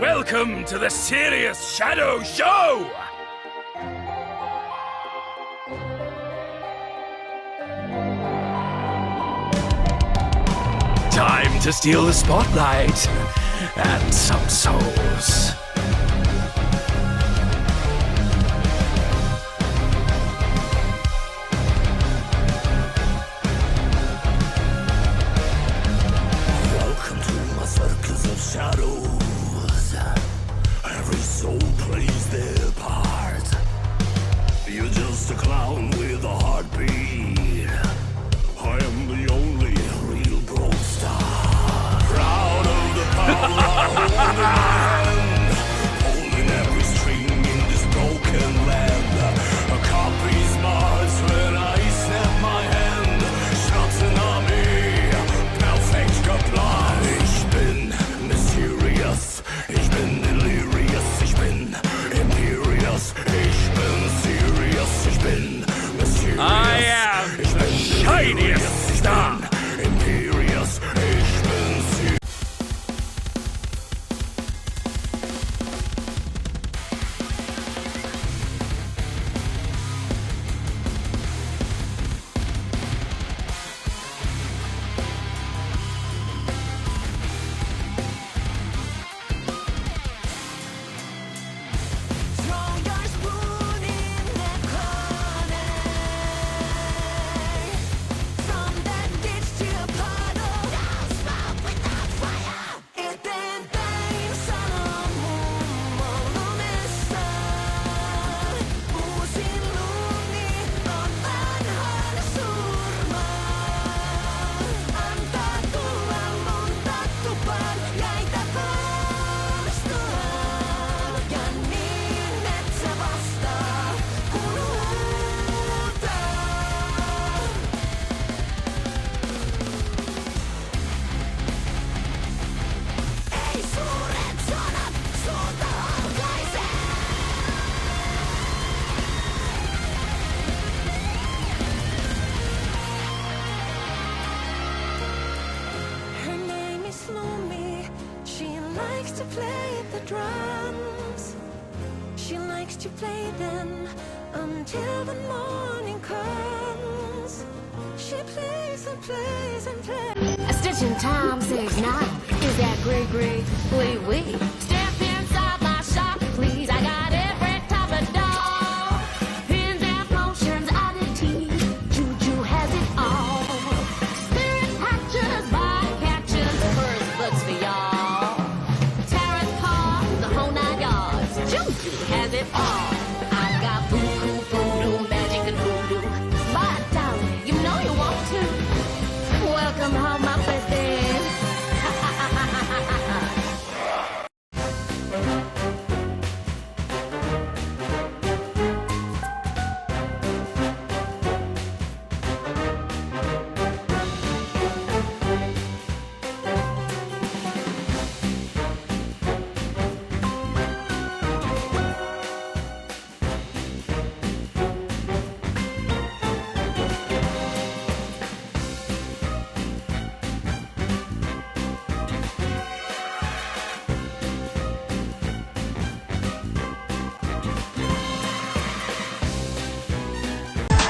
Welcome to the Sirius Shadow Show! Time to steal the spotlight and some souls. Welcome to my circus of shadows. Every soul plays their part. You're just a clown with a heartbeat. I am the only real Brawl Star. Proud of the power I hold in my hand. Holding every string in this broken land. A copy smarts when I snap my hand. Schatten an Armee, perfekt geplant. Ich bin mysterious, ich bin delirious, ich bin imperious, ich bin serious, ich bin mysterious. I am the shiniest star! Imperious, ich bin serious. Throw your spoon in the corner. From that ditch to a puddle. No smoke without fire. Ittendein sanomumolumissa. Uusin Lumi on vanhan surma. Antaa tulla lunta tupaan. Jäitä poistua. Ja niin metsä vastaa, kun huutaa. Ei suuret sanat suuta aukaise. Her name is Lumi. She likes to play the drums. She likes to play them until the morning comes. She plays and plays and plays. A stitch in time says 9. Is that great, great? Wait, wait. Step inside my shop, please. I got every type of doll. Pins and potions, oddities. Juju has it all. Spirit hatchers, bycatchers, first books for y'all. Tarot cards, the whole 9 yards. Juju has it all. I got voodoo, voodoo, magic and voodoo. But darling, you know you want to. Welcome home, my birthday.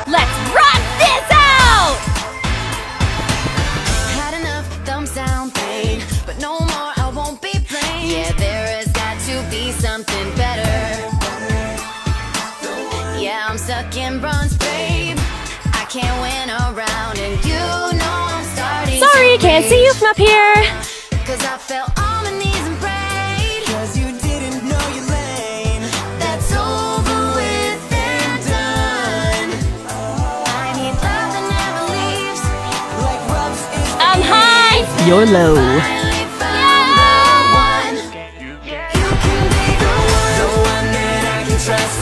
Let's rock this out! Had enough thumbs down pain, but no more, I won't be plain. Yeah, there has got to be something better. Yeah, I'm stuck in bronze, babe. I can't win around, and you know I'm starting. Sorry, can't see you from up here. Cause I fell on my knees and prayed. Cause you didn't know your lane. That's over with and done. I need love that never leaves. Like Rubs is I'm high. You're low. finally found the one. You can be the one that I can trust.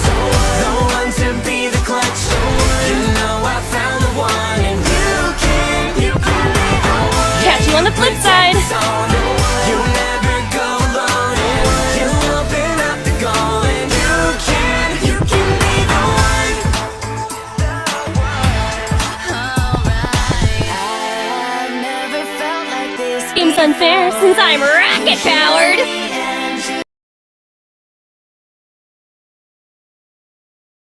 The one to be the clutch. You know I found the one, and you can be the one. Catch you on the flip side. You never go alone, and you open up the goal, and you can be the one. Alright, I've never felt like this. Seems unfair since I'm rocket powered.